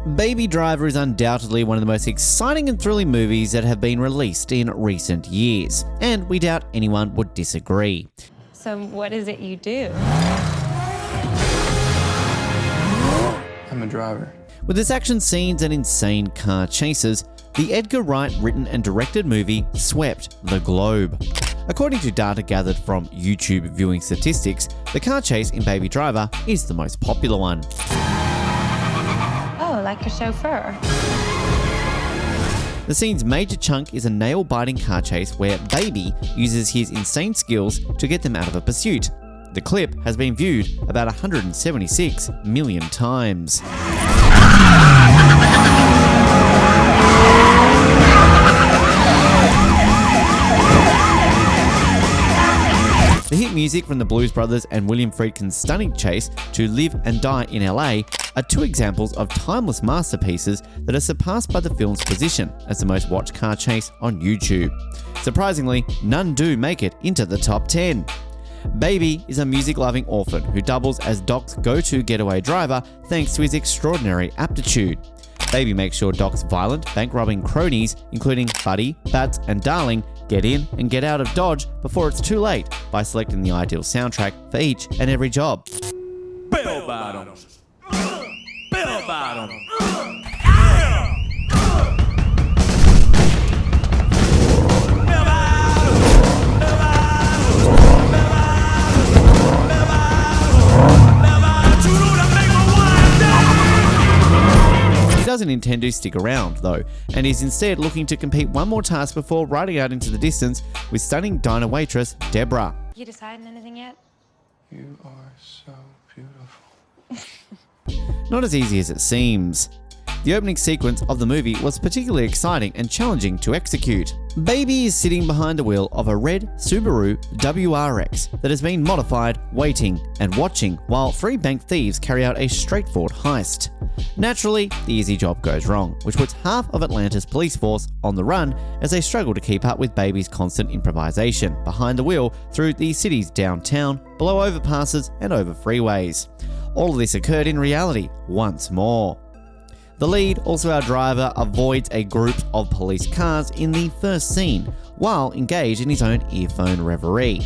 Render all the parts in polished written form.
Baby Driver is undoubtedly one of the most exciting and thrilling movies that have been released in recent years, and we doubt anyone would disagree. So what is it you do? I'm a driver. With its action scenes and insane car chases, the Edgar Wright written and directed movie swept the globe. According to data gathered from YouTube viewing statistics, the car chase in Baby Driver is the most popular one. Oh, like a chauffeur. The scene's major chunk is a nail-biting car chase where Baby uses his insane skills to get them out of a pursuit. The clip has been viewed about 176 million times. The hit music from the Blues Brothers and William Friedkin's stunning chase to Live and Die in LA are two examples of timeless masterpieces that are surpassed by the film's position as the most watched car chase on YouTube. Surprisingly, none do make it into the top 10. Baby is a music-loving orphan who doubles as Doc's go-to getaway driver thanks to his extraordinary aptitude. Baby makes sure Doc's violent, bank-robbing cronies, including Buddy, Bats, and Darling, get in and get out of Dodge before it's too late by selecting the ideal soundtrack for each and every job. Bell bottoms. Bell bottoms. He doesn't intend to stick around, though, and is instead looking to complete one more task before riding out into the distance with stunning diner waitress Deborah. You decided anything yet? You are so beautiful. Not as easy as it seems. The opening sequence of the movie was particularly exciting and challenging to execute. Baby is sitting behind the wheel of a red Subaru WRX that has been modified, waiting and watching while three bank thieves carry out a straightforward heist. Naturally, the easy job goes wrong, which puts half of Atlanta's police force on the run as they struggle to keep up with Baby's constant improvisation behind the wheel through the city's downtown, below overpasses and over freeways. All of this occurred in reality once more. The lead, also our driver, avoids a group of police cars in the first scene, while engaged in his own earphone reverie.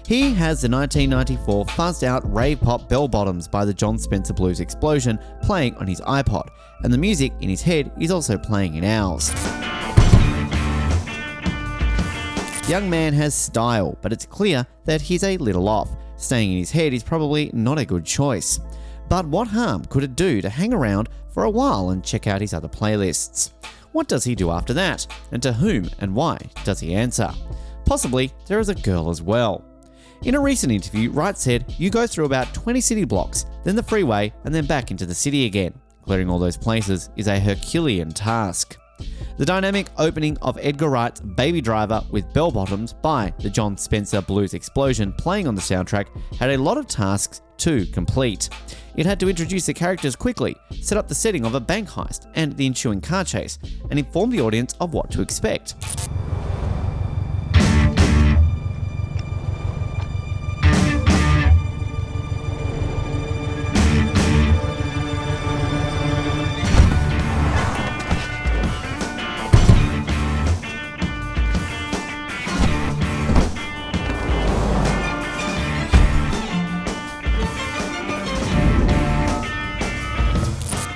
He has the 1994 fuzzed-out rave-pop Bell Bottoms by the John Spencer Blues Explosion playing on his iPod, and the music in his head is also playing in ours. The young man has style, but it's clear that he's a little off. Staying in his head is probably not a good choice. But what harm could it do to hang around for a while and check out his other playlists? What does he do after that? And to whom and why does he answer? Possibly there is a girl as well. In a recent interview, Wright said, "You go through about 20 city blocks, then the freeway, and then back into the city again. Clearing all those places is a Herculean task." The dynamic opening of Edgar Wright's Baby Driver with Bell Bottoms by the John Spencer Blues Explosion playing on the soundtrack had a lot of tasks to complete. It had to introduce the characters quickly, set up the setting of a bank heist and the ensuing car chase, and inform the audience of what to expect.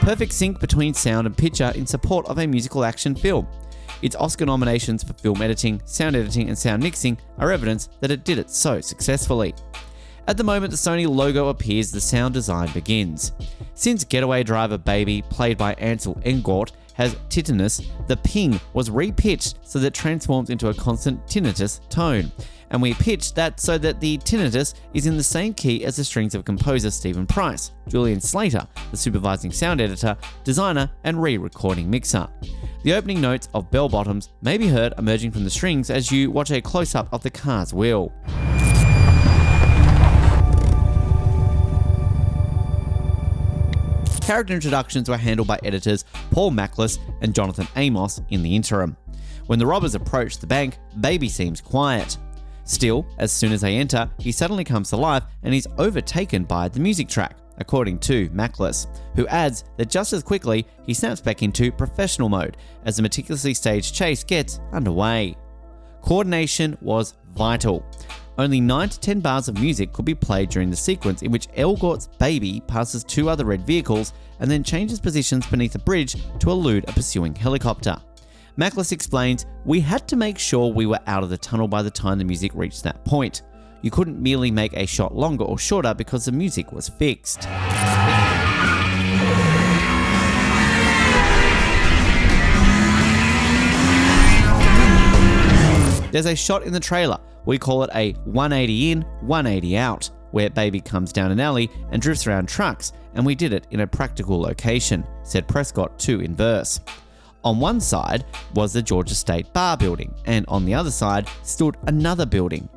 Perfect sync between sound and picture in support of a musical action film. Its Oscar nominations for film editing, and sound mixing are evidence that it did it so successfully. At the moment the Sony logo appears, the sound design begins. Since Getaway driver Baby, played by Ansel Elgort, has tinnitus, the ping was re-pitched so that it transforms into a constant tinnitus tone. And we pitched that so that the tinnitus is in the same key as the strings of composer Stephen Price, Julian Slater, the supervising sound editor, designer, and re-recording mixer. The opening notes of Bell Bottoms may be heard emerging from the strings as you watch a close-up of the car's wheel. Character introductions were handled by editors Paul Mackless and Jonathan Amos in the interim. When the robbers approach the bank, Baby seems quiet. Still, as soon as they enter, he suddenly comes to life and is overtaken by the music track. according to Mackless, who adds that just as quickly he snaps back into professional mode as the meticulously staged chase gets underway. Coordination was vital. Only 9 to 10 bars of music could be played during the sequence in which Elgort's baby passes 2 other red vehicles and then changes positions beneath a bridge to elude a pursuing helicopter. Mackless explains, "We had to make sure we were out of the tunnel by the time the music reached that point. You couldn't merely make a shot longer or shorter because the music was fixed." There's a shot in the trailer. We call it a 180 in, 180 out, where baby comes down an alley and drifts around trucks, and we did it in a practical location, said Prescott to Inverse. On one side was the Georgia State Bar building, and on the other side stood another building.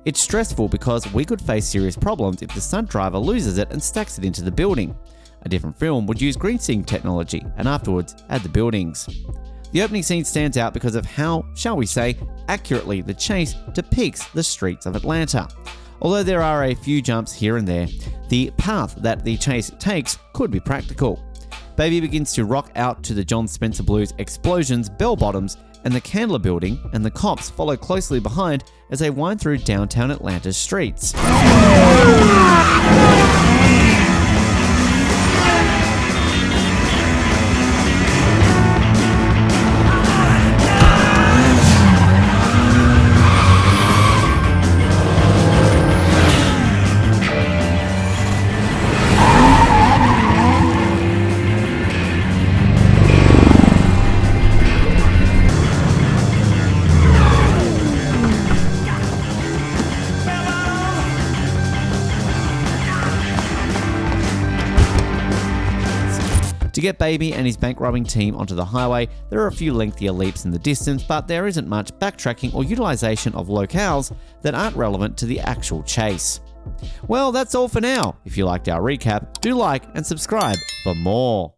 It's stressful because we could face serious problems if the stunt driver loses it and stacks it into the building. A different film would use green screen technology and afterwards add the buildings. The opening scene stands out because of how, shall we say, accurately the chase depicts the streets of Atlanta. Although there are a few jumps here and there, the path that the chase takes could be practical. Baby begins to rock out to the John Spencer Blues explosions, bell bottoms, and the Candler building, and the cops follow closely behind as they wind through downtown Atlanta's streets. To get Baby and his bank robbing team onto the highway, there are a few lengthier leaps in the distance, but there isn't much backtracking or utilization of locales that aren't relevant to the actual chase. Well, that's all for now. If you liked our recap, do like and subscribe for more.